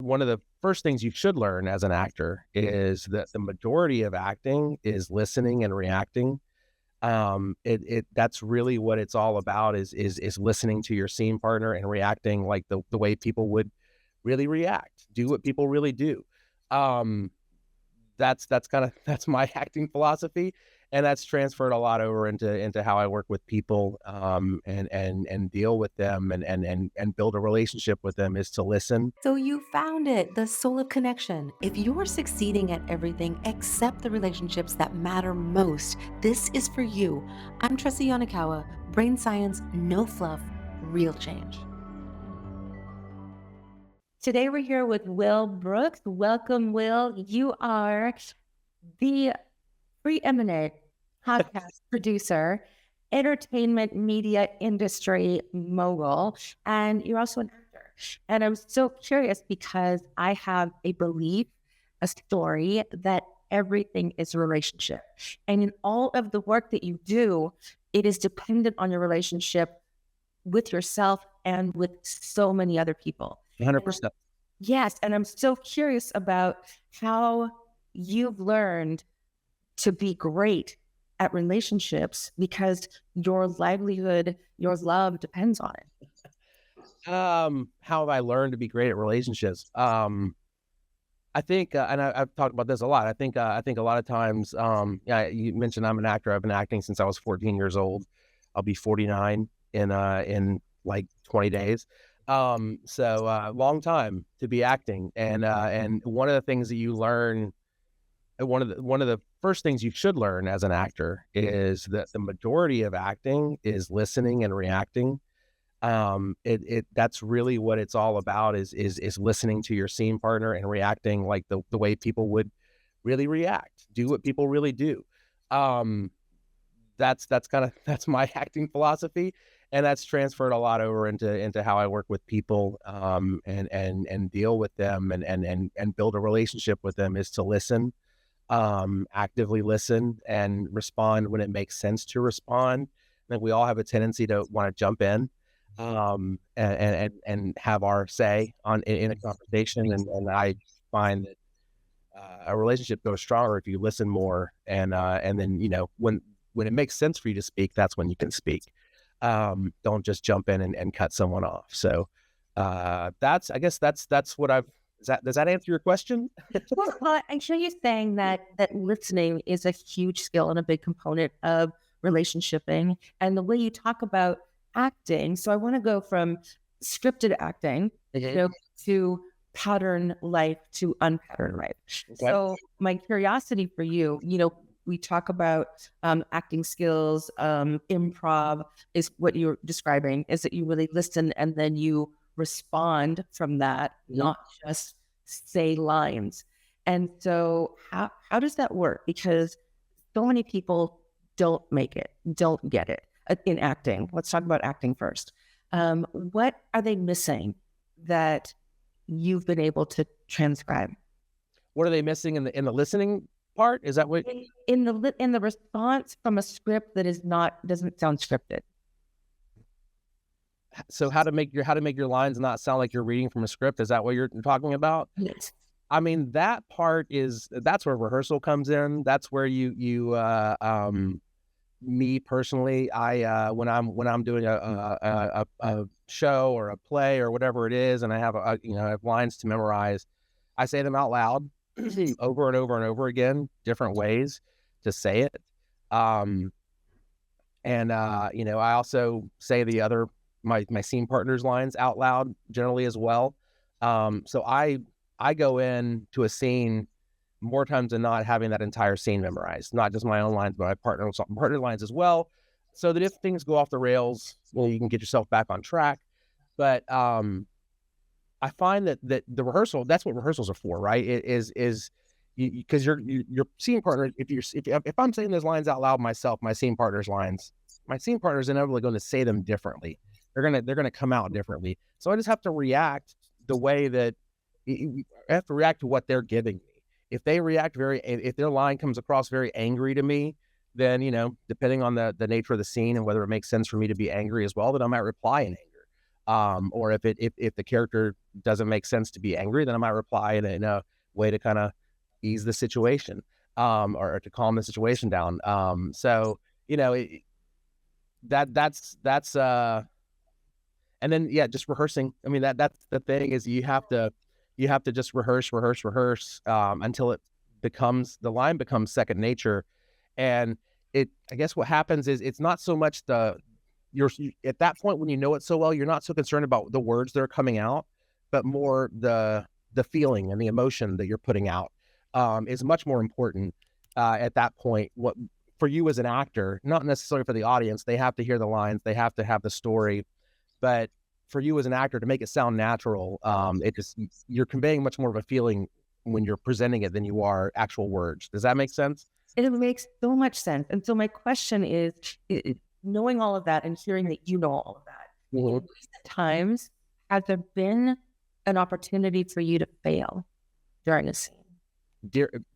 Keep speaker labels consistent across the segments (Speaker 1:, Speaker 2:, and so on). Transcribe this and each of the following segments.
Speaker 1: one of the first things you should learn as an actor is that the majority of acting is listening and reacting. That's really what it's all about is listening to your scene partner and reacting like the way people would really react, do what people really do. Um, that's kind of that's my acting philosophy, and that's transferred a lot over into how I work with people, and deal with them and build a relationship with them is to listen.
Speaker 2: So you found it, the soul of connection. If you're succeeding at everything except the relationships that matter most, this is for you. I'm Tressie Yonakawa, brain science, no fluff, real change. Today we're here with Will Brooks. Welcome, Will. You are the preeminent podcast producer, entertainment media industry mogul, and you're also an actor. And I'm so curious because I have a belief, a story that everything is a relationship. And in all of the work that you do, it is dependent on your relationship with yourself and with so many other people.
Speaker 1: 100%.
Speaker 2: Yes. And I'm so curious about how you've learned to be great at relationships because your livelihood, your love depends on it.
Speaker 1: How have I learned to be great at relationships? I think, and I've talked about this a lot. I think a lot of times, yeah, you mentioned I'm an actor. I've been acting since I was 14 years old. I'll be 49 in like 20 days. So long time to be acting. And one of the things that you learn, one of the first things you should learn as an actor is that the majority of acting is listening and reacting. That's really what it's all about is listening to your scene partner and reacting like the way people would really react, do what people really do. Um, that's my acting philosophy, and that's transferred a lot over into how I work with people, and deal with them and build a relationship with them is to listen, actively listen and respond when it makes sense to respond. I think we all have a tendency to want to jump in, and have our say in a conversation, and I find that a relationship goes stronger if you listen more, and then when it makes sense for you to speak, that's when you can speak. Don't just jump in and cut someone off. So that's I guess that's what I've. Does that answer your question?
Speaker 2: Well, I hear you saying that listening is a huge skill and a big component of relationshiping, and the way you talk about acting. So I want to go from scripted acting, to pattern life to unpatterned life.
Speaker 1: Okay.
Speaker 2: So my curiosity for you, we talk about acting skills, improv is what you're describing, is that you really listen and then you respond from that, not just say lines. And so how does that work? Because so many people don't make it, don't get it in acting. Let's talk about acting first. What are they missing that you've been able to transcribe?
Speaker 1: What are they missing in the listening part? Is that what?
Speaker 2: In the response from a script that doesn't sound scripted.
Speaker 1: So how to make your lines not sound like you're reading from a script? Is that what you're talking about?
Speaker 2: Yes.
Speaker 1: I mean, that's where rehearsal comes in. That's where me personally, when I'm doing a show or a play or whatever it is, and I have I have lines to memorize, I say them out loud over and over and over again, different ways to say it. Um, and I also say my scene partner's lines out loud generally as well. So I go in to a scene more times than not having that entire scene memorized, not just my own lines, but my partner lines as well, so that if things go off the rails, you can get yourself back on track. But I find that the rehearsal, that's what rehearsals are for, right? It is because your scene partner, if I'm saying those lines out loud myself, my scene partner's inevitably going to say them differently. They're gonna come out differently. So I just have to react the way that I have to react to what they're giving me. If their line comes across very angry to me, then depending on the nature of the scene and whether it makes sense for me to be angry as well, then I might reply in anger. Or if the character doesn't make sense to be angry, then I might reply in a way to kind of ease the situation, or to calm the situation down. So you know that's and then yeah, just rehearsing. I mean that's the thing is you have to just rehearse until the line becomes second nature. And I guess what happens is it's not so much at that point when you know it so well, you're not so concerned about the words that are coming out, but more the feeling and the emotion that you're putting out is much more important at that point. What for you as an actor, not necessarily for the audience, they have to hear the lines, they have to have the story, but for you as an actor to make it sound natural, you're conveying much more of a feeling when you're presenting it than you are actual words. Does that make sense?
Speaker 2: It makes so much sense. And so my question is, knowing all of that and hearing that you know all of that, in recent times, has there been an opportunity for you to fail during a scene?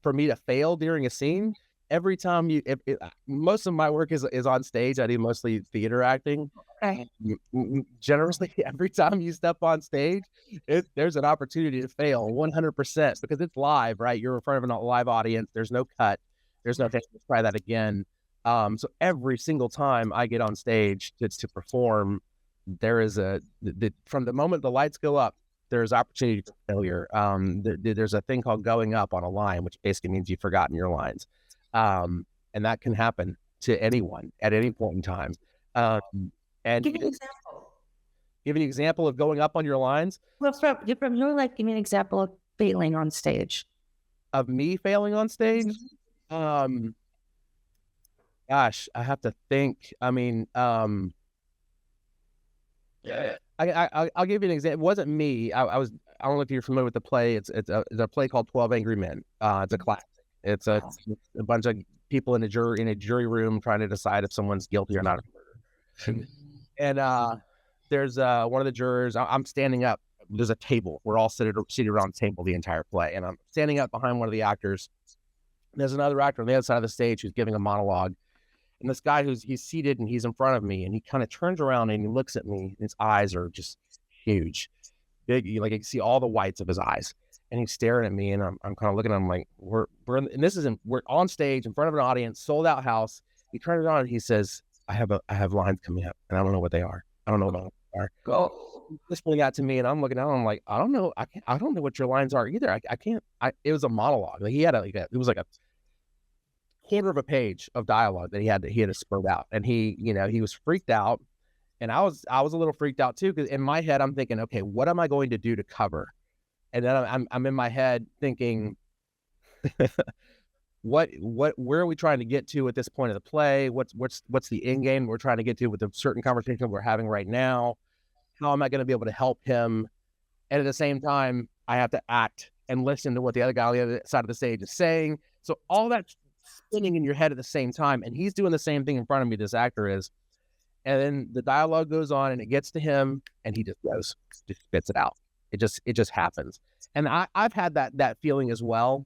Speaker 1: For me to fail during a scene, every time most of my work is on stage. I do mostly theater acting.
Speaker 2: Okay.
Speaker 1: Generally, every time you step on stage, there's an opportunity to fail 100% because it's live, right? You're in front of a live audience. There's no cut. There's no, let's try that again. So every single time I get on stage to perform, there is from the moment the lights go up, there's opportunity for failure. There's a thing called going up on a line, which basically means you've forgotten your lines. And that can happen to anyone at any point in time. And
Speaker 2: give me an example.
Speaker 1: Give an example of going up on your lines.
Speaker 2: Well, from your life, give me an example of failing on stage.
Speaker 1: Of me failing on stage? Gosh, I have to think. I mean, I'll give you an example. It wasn't me. I don't know if you're familiar with the play. It's a play called 12 Angry Men. It's a classic. It's a bunch of people in a jury room trying to decide if someone's guilty or not of murder. And there's one of the jurors. I'm standing up. There's a table. We're all seated around the table the entire play, and I'm standing up behind one of the actors. There's another actor on the other side of the stage who's giving a monologue. And this guy he's seated and he's in front of me, and he kind of turns around and he looks at me, and his eyes are just huge, big. Like you can see all the whites of his eyes, and he's staring at me, and I'm kind of looking at him like we're on stage in front of an audience, sold out house. He turns around and he says, I have lines coming up, and I don't know what they are. I don't know what they are. Go. Whispering out to me, and I'm looking out. And I'm like, I don't know. I don't know what your lines are either. I can't. It was a monologue. Like he had it was like a quarter of a page of dialogue that he had to spurt out, and he was freaked out, and I was a little freaked out too, because in my head I'm thinking, okay, what am I going to do to cover? And then I'm in my head thinking, where are we trying to get to at this point of the play? What's the end game we're trying to get to with the certain conversation we're having right now? How am I going to be able to help him? And at the same time, I have to act and listen to what the other guy on the other side of the stage is saying. So all that's spinning in your head at the same time, and he's doing the same thing in front of me, this actor is. And then the dialogue goes on, and it gets to him, and he just spits it out. It just happens. And I've had that feeling as well,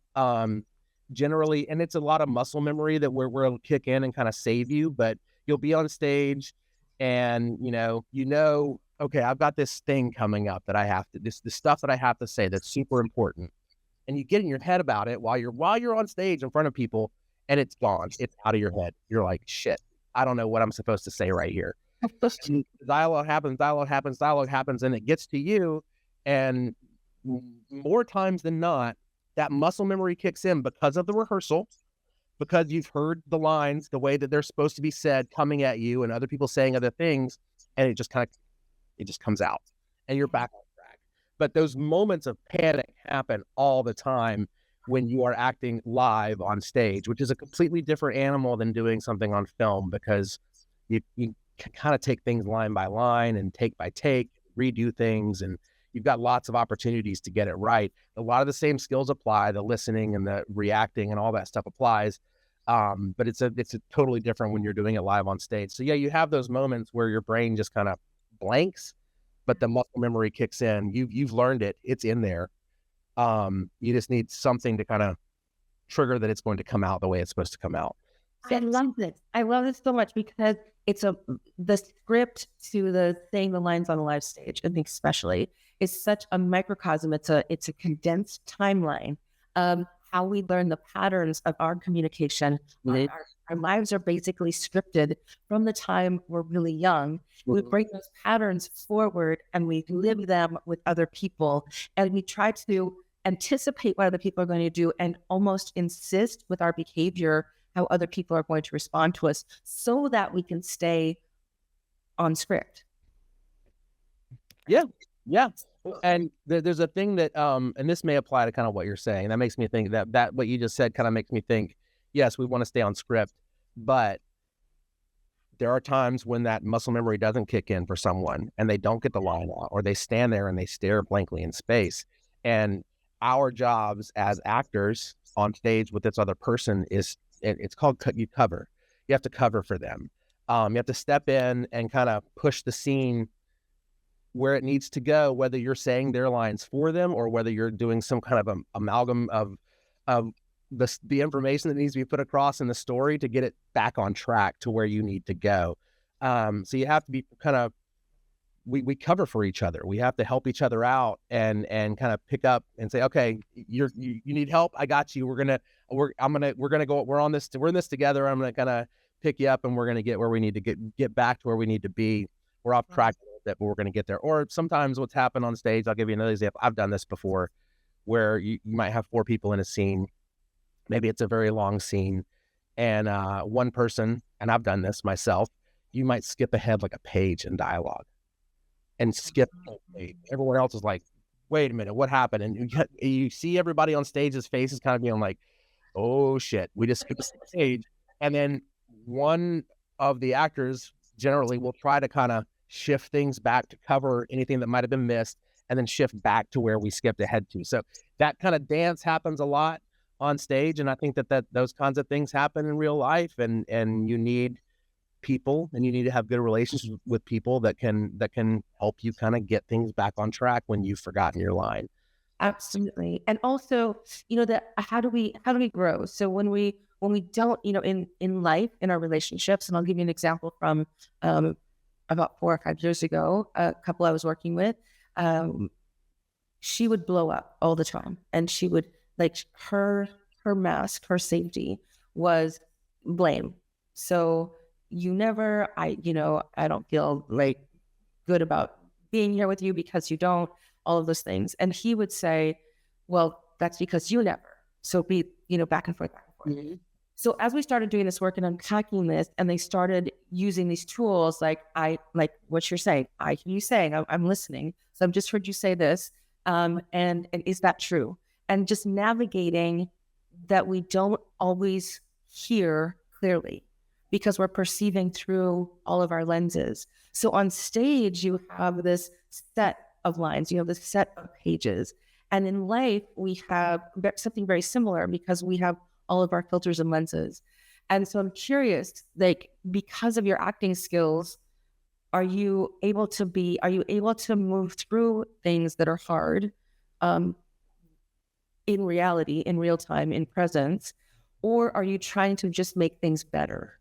Speaker 1: generally, and it's a lot of muscle memory that will kick in and kind of save you. But you'll be on stage, and okay, I've got this thing coming up that I have to, this stuff that I have to say that's super important, and you get in your head about it while you're on stage in front of people, and it's gone. It's out of your head. You're like, shit, I don't know what I'm supposed to say right here. Dialogue happens, and it gets to you, and more times than not, that muscle memory kicks in because of the rehearsal, because you've heard the lines the way that they're supposed to be said coming at you, and other people saying other things, and it just comes out, and you're back on track. But those moments of panic happen all the time when you are acting live on stage, which is a completely different animal than doing something on film, because you kind of take things line by line and take by take, redo things, and you've got lots of opportunities to get it right. A lot of the same skills apply, the listening and the reacting and all that stuff applies. But it's a totally different when you're doing it live on stage. So yeah, you have those moments where your brain just kind of blanks, but the muscle memory kicks in. You've learned it. It's in there. You just need something to kind of trigger that it's going to come out the way it's supposed to come out.
Speaker 2: I love this. I love this so much because it's the script to the saying the lines on a live stage, I think especially, is such a microcosm. It's a condensed timeline of how we learn the patterns of our communication. Our lives are basically scripted from the time we're really young. We bring those patterns forward and we live them with other people, and we try to anticipate what other people are going to do and almost insist with our behavior how other people are going to respond to us so that we can stay on script.
Speaker 1: Yeah. Yeah. And there's a thing that, and this may apply to kind of what you're saying. That makes me think that what you just said kind of makes me think, yes, we want to stay on script, but there are times when that muscle memory doesn't kick in for someone and they don't get the line out, or they stand there and they stare blankly in space. And our jobs as actors on stage with this other person is, it's called you cover. You have to cover for them. You have to step in and kind of push the scene where it needs to go, whether you're saying their lines for them or whether you're doing some kind of amalgam of the information that needs to be put across in the story to get it back on track to where you need to go. So you have to be kind of, we cover for each other. We have to help each other out and kind of pick up and say, okay, you need help. I got you. We're in this together. I'm going to kind of pick you up and we're going to get where we need to get back to where we need to be. We're off track a little bit, but we're going to get there. Or sometimes what's happened on stage, I'll give you another example. I've done this before where you might have 4 people in a scene. Maybe it's a very long scene and one person, and I've done this myself, you might skip ahead like a page in dialogue and skip a page. Everyone else is like, wait a minute, what happened? And you see everybody on stage's faces kind of being like, oh shit, we just skipped a page. And then one of the actors generally will try to kind of shift things back to cover anything that might have been missed and then shift back to where we skipped ahead to. So that kind of dance happens a lot on stage, and I think that those kinds of things happen in real life, and you need people, and you need to have good relationships with people that can help you kind of get things back on track when you've forgotten your line.
Speaker 2: Absolutely. And also, that how do we grow? So when we don't, in life, in our relationships, and I'll give you an example from about 4 or 5 years ago, a couple I was working with, she would blow up all the time, and she would, like, her mask, her safety was blame. So I don't feel like good about being here with you because you don't, all of those things. And he would say, well, that's because you never. So be, back and forth. Mm-hmm. So as we started doing this work and unpacking this, and they started using these tools, like what you're saying, I hear you saying, I'm listening. So I've just heard you say this. And is that true? And just navigating that we don't always hear clearly because we're perceiving through all of our lenses. So on stage, you have this set of lines, you have this set of pages. And in life, we have something very similar because we have all of our filters and lenses. And so I'm curious, like, because of your acting skills, are you able to move through things that are hard, in reality, in real time, in presence, or are you trying to just make things better?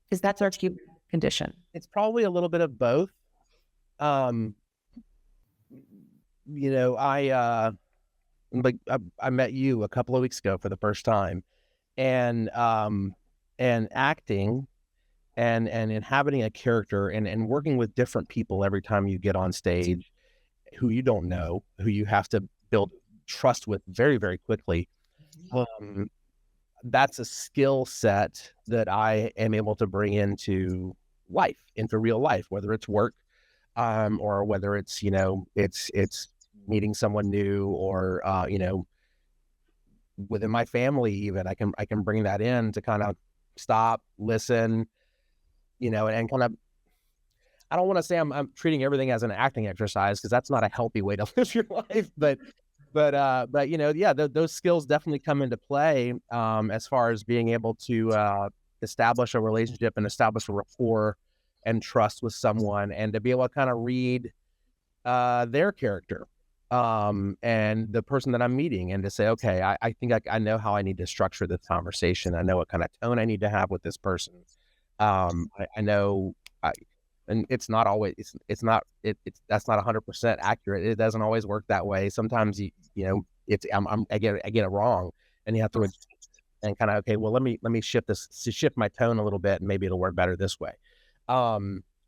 Speaker 2: Because that's our human condition.
Speaker 1: It's probably a little bit of both. I met you a couple of weeks ago for the first time, and acting and inhabiting a character and working with different people every time you get on stage who you don't know, who you have to build trust with very, very quickly. That's a skill set that I am able to bring into real life, whether it's work, or whether it's, it's meeting someone new, or, within my family, even I can bring that in to kind of stop, listen, and kind of, I don't want to say I'm treating everything as an acting exercise, because that's not a healthy way to live your life, but those skills definitely come into play, as far as being able to establish a relationship and establish a rapport and trust with someone, and to be able to kind of read their character and the person that I'm meeting, and to say, okay, I think I know how I need to structure this conversation. I know what kind of tone I need to have with this person. I know, and it's not always, it's not, that's not 100% accurate. It doesn't always work that way. Sometimes you know, I get it wrong, and you have to adjust and kind of, okay, well, let me shift my tone a little bit, and maybe it'll work better this way.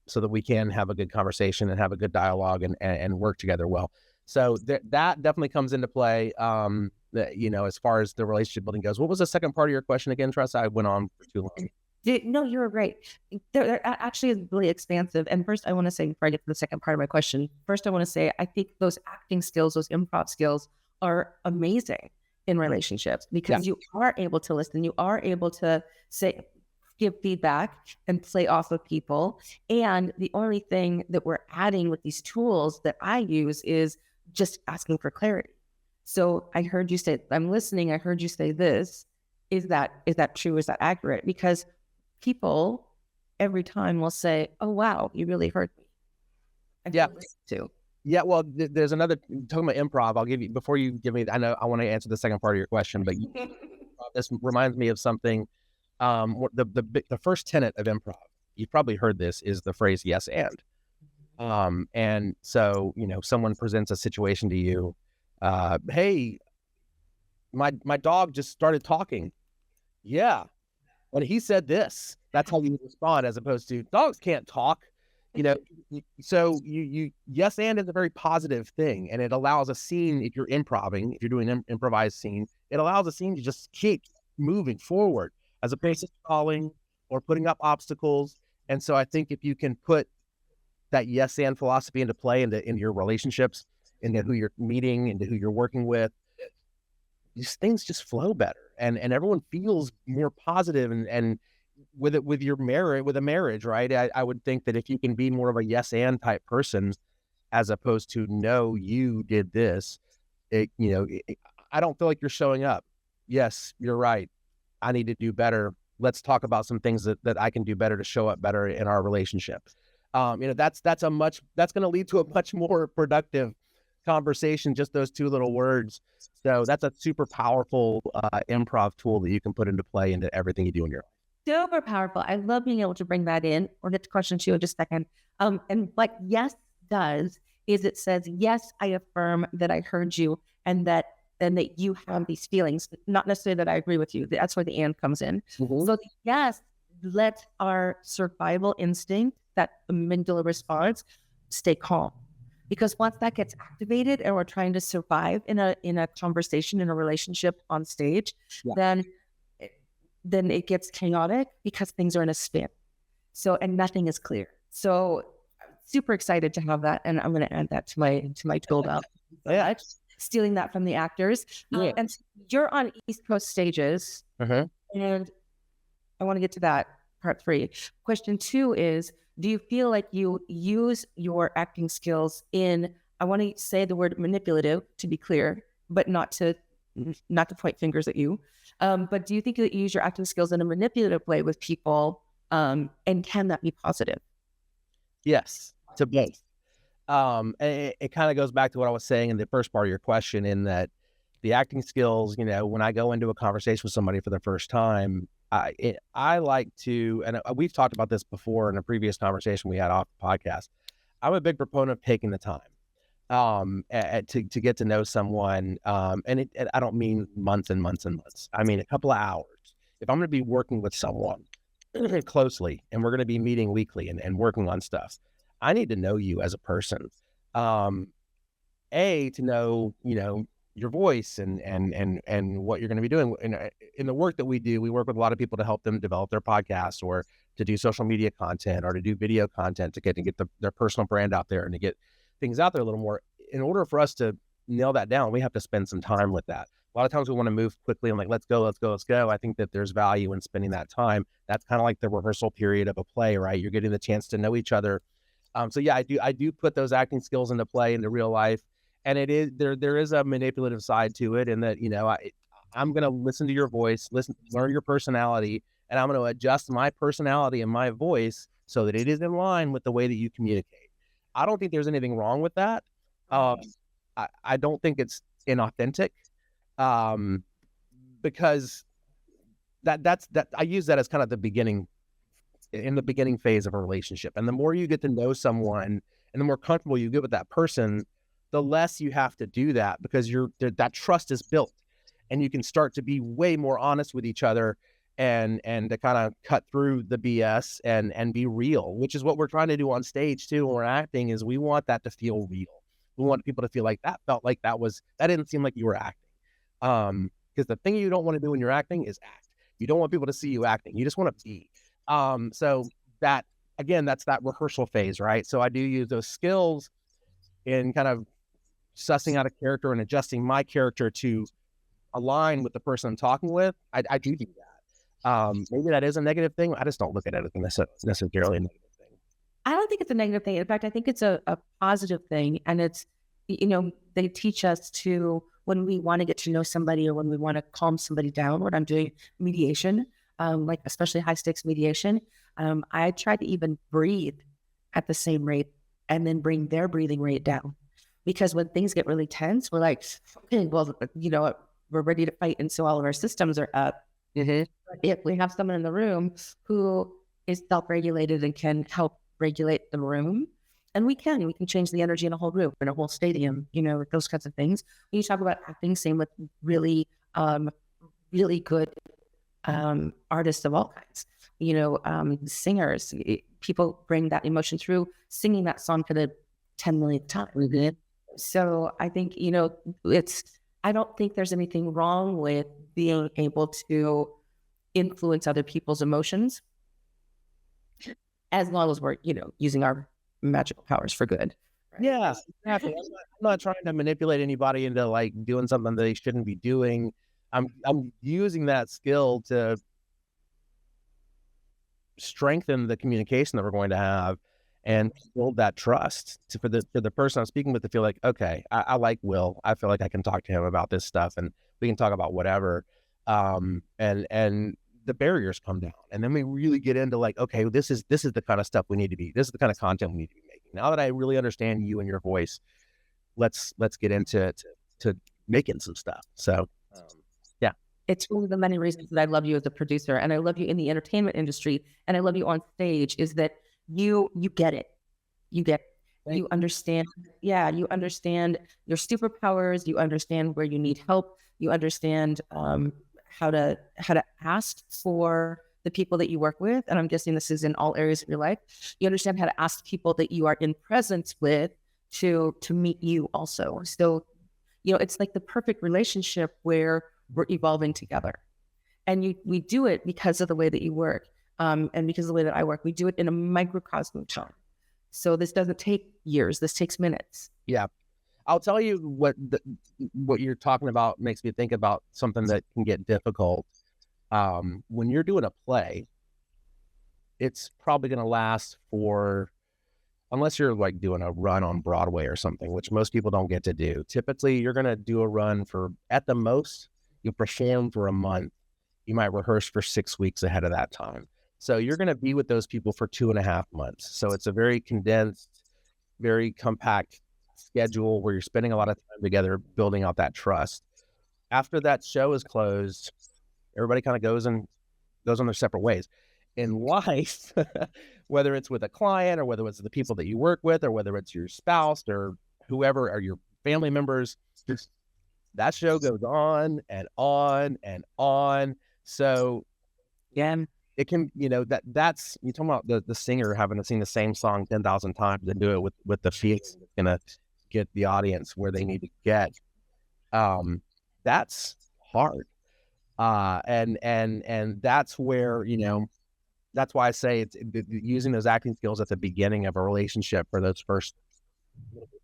Speaker 1: So that we can have a good conversation and have a good dialogue and work together well. So that definitely comes into play. You know, as far as the relationship building goes. What was the second part of your question again, Tress? I went on for too long.
Speaker 2: No, you were right. They're actually is really expansive. And first, I want to say, before I get to the second part of my question, first, I want to say, I think those acting skills, those improv skills are amazing in relationships because you are able to listen. You are able to give feedback and play off of people. And the only thing that we're adding with these tools that I use is just asking for clarity. So I heard you say, I'm listening. I heard you say this. Is that true? Is that accurate? Because people every time will say, "Oh, wow, you really hurt me."
Speaker 1: Yeah.
Speaker 2: Too.
Speaker 1: Yeah. Well, there's another, talking about improv. I'll give you, before you give me, I know I want to answer the second part of your question, but this reminds me of something. The first tenet of improv, you've probably heard this, is the phrase "yes and." And so, you know, someone presents a situation to you. Hey, my dog just started talking. Yeah. When he said this, that's how you respond, as opposed to dogs can't talk, you know. So you yes and is a very positive thing, and it allows a scene, if you're improvising, if you're doing an improvised scene, it allows a scene to just keep moving forward as opposed to stalling or putting up obstacles. And so I think if you can put that yes and philosophy into play into your relationships, into who you're meeting, into who you're working with, these things just flow better, and everyone feels more positive. And with it, with a marriage, right? I would think that if you can be more of a yes and type person, as opposed to no, you did this, I don't feel like you're showing up. Yes, you're right. I need to do better. Let's talk about some things that I can do better to show up better in our relationship. That's going to lead to a much more productive conversation, just those two little words. So that's a super powerful improv tool that you can put into play into everything you do in your life.
Speaker 2: Super powerful. I love being able to bring that in. We'll get to question 2 in just a second. And what yes does is it says, yes, I affirm that I heard you and that you have these feelings, not necessarily that I agree with you. That's where the and comes in. Mm-hmm. So yes, let our survival instinct, that amygdala response, stay calm. Because once that gets activated and we're trying to survive in a conversation, in a relationship on stage, then it gets chaotic because things are in a spin. So, and nothing is clear. So super excited to have that. And I'm going to add that to my tool belt. Yeah. Stealing that from the actors. Yeah. And you're on East Coast stages. Uh-huh. And I want to get to that part 3. Question 2 is, do you feel like you use your acting skills in, I want to say the word manipulative to be clear, but not to point fingers at you. But do you think that you use your acting skills in a manipulative way with people? And can that be positive?
Speaker 1: Yes, to both. It kind of goes back to what I was saying in the first part of your question, in that the acting skills, when I go into a conversation with somebody for the first time, I like to, and we've talked about this before in a previous conversation we had off the podcast. I'm a big proponent of taking the time to get to know someone. And I don't mean months and months and months. I mean a couple of hours. If I'm going to be working with someone closely and we're going to be meeting weekly and working on stuff, I need to know you as a person. To know, your voice and what you're going to be doing in the work that we do. We work with a lot of people to help them develop their podcasts, or to do social media content, or to do video content, to get their personal brand out there and to get things out there a little more. In order for us to nail that down, we have to spend some time with that. A lot of times we want to move quickly and like, let's go. I think that there's value in spending that time. That's kind of like the rehearsal period of a play, right? You're getting the chance to know each other. So yeah, I do put those acting skills into play into real life. And it is there is a manipulative side to it, in that, I'm going to listen to your voice, learn your personality, and I'm going to adjust my personality and my voice so that it is in line with the way that you communicate. I don't think there's anything wrong with that. I don't think it's inauthentic, um, because that's I use that as kind of the beginning, in the beginning phase of a relationship. And the more you get to know someone and the more comfortable you get with that person, the less you have to do that, because that trust is built, and you can start to be way more honest with each other, and to kind of cut through the BS and be real, which is what we're trying to do on stage too. When we're acting, is we want that to feel real. We want people to feel like that felt like that didn't seem like you were acting. Because the thing you don't want to do when you're acting is act. You don't want people to see you acting. You just want to be. So that, again, that's that rehearsal phase, right? So I do use those skills in kind of sussing out a character and adjusting my character to align with the person I'm talking with. I do that. Maybe that is a negative thing. I just don't look at anything that's necessarily a negative thing.
Speaker 2: I don't think it's a negative thing. In fact, I think it's a positive thing. And it's, they teach us to, when we want to get to know somebody or when we want to calm somebody down, when I'm doing mediation, like especially high stakes mediation, I try to even breathe at the same rate and then bring their breathing rate down. Because when things get really tense, we're like, okay, well, we're ready to fight. And so all of our systems are up.
Speaker 1: Mm-hmm.
Speaker 2: But if we have someone in the room who is self-regulated and can help regulate the room, and we can change the energy in a whole room, in a whole stadium, those kinds of things. When you talk about acting, same with really, really good artists of all kinds, singers, people bring that emotion through singing that song for the 10 millionth time. Mm-hmm. So I think, I don't think there's anything wrong with being able to influence other people's emotions, as long as we're, using our magical powers for good.
Speaker 1: Right? Yeah, exactly. I'm not trying to manipulate anybody into like doing something that they shouldn't be doing. I'm using that skill to strengthen the communication that we're going to have and build that trust for the person I'm speaking with to feel like, okay, I like Will. I feel like I can talk to him about this stuff, and we can talk about whatever. And the barriers come down, and then we really get into like, okay, this is the kind of stuff we need to be. This is the kind of content we need to be making. Now that I really understand you and your voice, let's get into to making some stuff. So, yeah.
Speaker 2: It's one of the many reasons that I love you as a producer, and I love you in the entertainment industry, and I love you on stage, is that you get it. You understand. Yeah. You understand your superpowers. You understand where you need help. You understand, how to ask for the people that you work with. And I'm guessing this is in all areas of your life. You understand how to ask people that you are in presence with to meet you also. So, it's like the perfect relationship where we're evolving together. And we do it because of the way that you work. And because of the way that I work, we do it in a microcosm of time. So this doesn't take years. This takes minutes.
Speaker 1: Yeah. I'll tell you what you're talking about makes me think about something that can get difficult. When you're doing a play, it's probably going to last for, unless you're like doing a run on Broadway or something, which most people don't get to do. Typically, you're going to do a run for, at the most, you perform for a month. You might rehearse for 6 weeks ahead of that time. So you're going to be with those people for 2.5 months. So it's a very condensed, very compact schedule where you're spending a lot of time together building out that trust. After that show is closed, everybody kind of goes on their separate ways. In life, whether it's with a client or whether it's the people that you work with or whether it's your spouse or whoever or your family members, that show goes on and on and on. So
Speaker 2: Yeah.
Speaker 1: it can, that's, you're talking about the singer having to sing the same song 10,000 times and do it with the feeling that's going to get the audience where they need to get. That's hard. And that's where, that's why I say it's using those acting skills at the beginning of a relationship for those first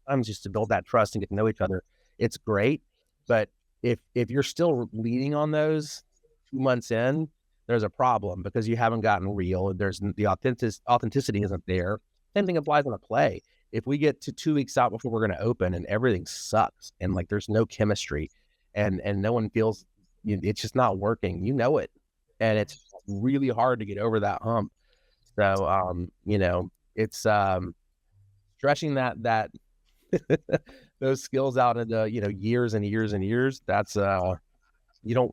Speaker 1: times, just to build that trust and get to know each other. It's great. But if you're still leaning on those 2 months in, there's a problem because you haven't gotten real. There's the authenticity isn't there. Same thing applies in a play. If we get to 2 weeks out before we're going to open and everything sucks and like there's no chemistry and no one feels, it's just not working, it, and it's really hard to get over that hump. So it's stretching that those skills out into, years and years and years, that's, you don't,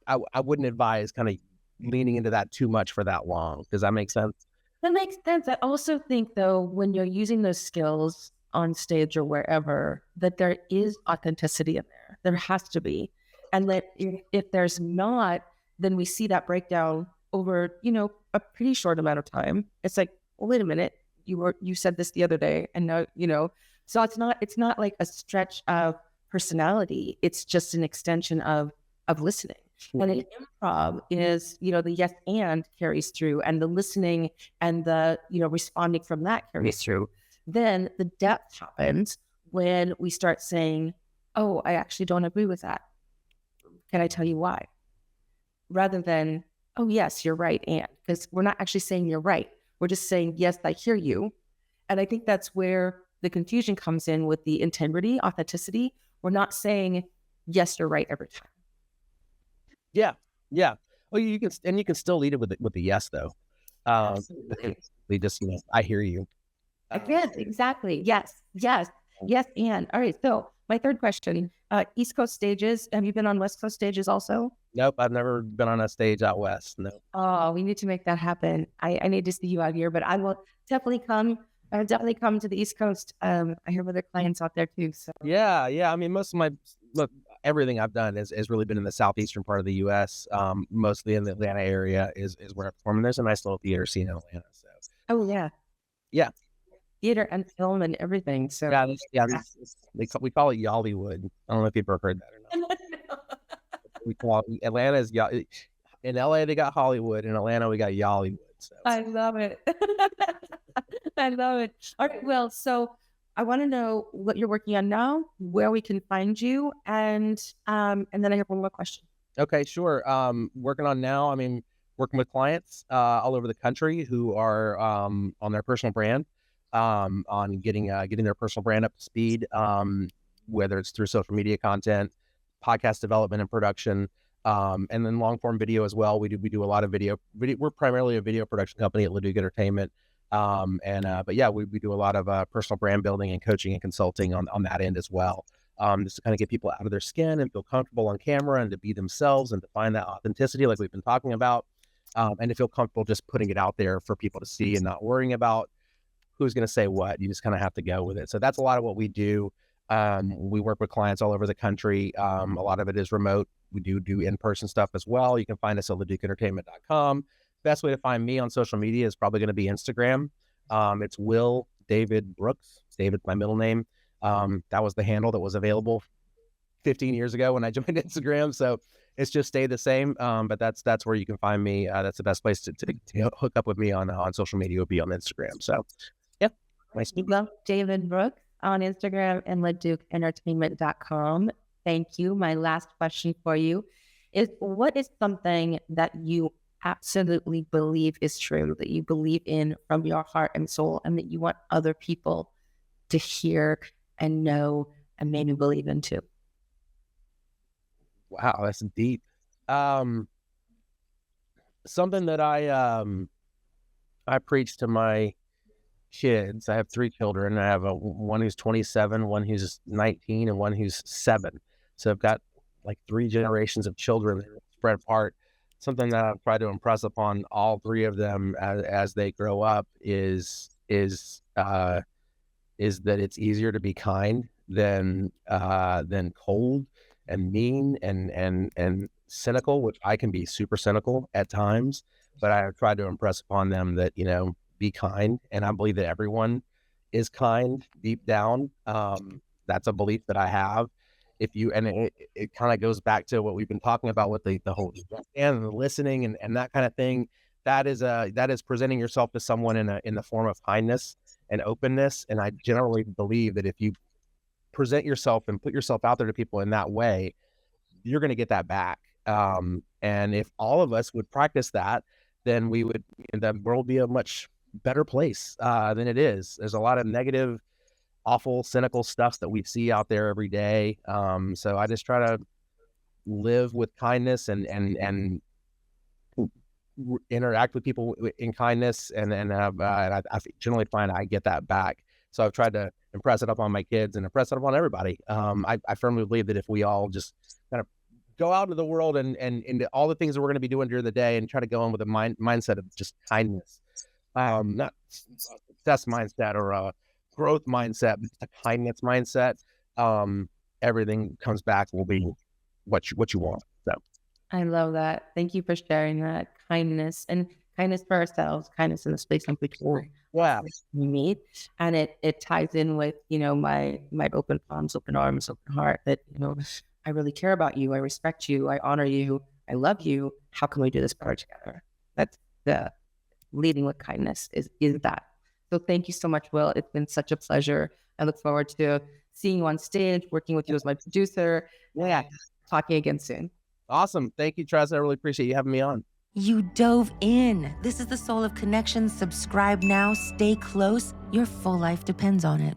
Speaker 1: I wouldn't advise kind of leaning into that too much for that long. Does that make sense?
Speaker 2: That makes sense. I also think, though, when you're using those skills on stage or wherever, that there is authenticity in there. There has to be. And that if there's not, then we see that breakdown over, a pretty short amount of time. It's like, well, wait a minute, you said this the other day, and now, so it's not like a stretch of personality. It's just an extension of listening. And in improv is, the yes and carries through, and the listening and the, responding from that carries through. Then the depth happens when we start saying, oh, I actually don't agree with that. Can I tell you why? Rather than, oh, yes, you're right. And because we're not actually saying you're right. We're just saying, yes, I hear you. And I think that's where the confusion comes in with the integrity, authenticity. We're not saying, yes, you're right every time.
Speaker 1: Yeah. Yeah. Well, you can still lead it with the yes, though. They just, I hear you.
Speaker 2: Yes, exactly. Yes. And all right. So my third question, East Coast stages. Have you been on West Coast stages also?
Speaker 1: Nope. I've never been on a stage out West. No.
Speaker 2: Oh, we need to make that happen. I need to see you out here, but I will definitely come. I'll definitely come to the East Coast. I have other clients out there too. So
Speaker 1: yeah. I mean, most of everything I've done has really been in the southeastern part of the U.S. Mostly in the Atlanta area is where I'm performing. There's a nice little theater scene in Atlanta. So.
Speaker 2: Oh yeah.
Speaker 1: Yeah.
Speaker 2: Theater and film and everything. So
Speaker 1: we call it Yollywood. I don't know if you've ever heard that or not. We call it, Atlanta is in LA they got Hollywood. In Atlanta we got Yollywood. So.
Speaker 2: I love it. I love it. All right. Well, so I want to know what you're working on now, where we can find you, and then I have one more question.
Speaker 1: Okay, sure. Working on now. I mean, working with clients all over the country who are on their personal brand. On getting their personal brand up to speed, whether it's through social media content, podcast development and production, and then long form video as well. We do a lot of video. We're primarily a video production company at Leduc Entertainment, but yeah, we do a lot of personal brand building and coaching and consulting on that end as well. Just to kind of get people out of their skin and feel comfortable on camera and to be themselves and to find that authenticity like we've been talking about, and to feel comfortable just putting it out there for people to see and not worrying about who's going to say what. You just kind of have to go with it. So that's a lot of what we do. We work with clients all over the country. A lot of it is remote. We do in-person stuff as well. You can find us at leducentertainment.com. Best way to find me on social media is probably going to be Instagram. It's Will David Brooks. David's my middle name. That was the handle that was available 15 years ago when I joined Instagram. So it's just stayed the same. But that's where you can find me. That's the best place to hook up with me on social media would be on Instagram. So yeah. Nice to meet you.
Speaker 2: Love David Brooks on Instagram and leducentertainment.com. Thank you. My last question for you is, what is something that you absolutely believe is true, that you believe in from your heart and soul, and that you want other people to hear and know and maybe believe in too?
Speaker 1: Wow, that's deep. Something that I preach to my kids. I have 3 children. I have one who's 27, one who's 19, and one who's 7. So I've got like 3 generations of children spread apart. Something that I've tried to impress upon all 3 of them as they grow up is that it's easier to be kind than cold and mean and cynical, which I can be super cynical at times. But I have tried to impress upon them that, be kind. And I believe that everyone is kind deep down. That's a belief that I have. It kind of goes back to what we've been talking about with the whole and the listening and that kind of thing. That is presenting yourself to someone in the form of kindness and openness. And I generally believe that if you present yourself and put yourself out there to people in that way, you're going to get that back. And if all of us would practice that, then the world would be a much better place than it is. There's a lot of negative, awful, cynical stuff that we see out there every day. So I just try to live with kindness and interact with people in kindness, and I generally find I get that back. So I've tried to impress it upon my kids and impress it upon everybody. I firmly believe that if we all just kind of go out into the world and into all the things that we're going to be doing during the day and try to go in with a mindset of just kindness, not success mindset or a growth mindset, but just a kindness mindset, everything comes back will be what you want. So
Speaker 2: I love that. Thank you for sharing that kindness and kindness for ourselves, kindness in the space in which
Speaker 1: yeah,
Speaker 2: we meet. And it ties in with, my open palms, open arms, open heart that, I really care about you. I respect you. I honor you. I love you. How can we do this better together? That's the leading with kindness is that. So thank you so much, Will. It's been such a pleasure. I look forward to seeing you on stage, working with you as my producer. Yeah, talking again soon.
Speaker 1: awesome. Thank you, Tressa. I really appreciate you having me on.
Speaker 3: You dove in. This is the Soul of Connection. Subscribe now. Stay close. Your full life depends on it.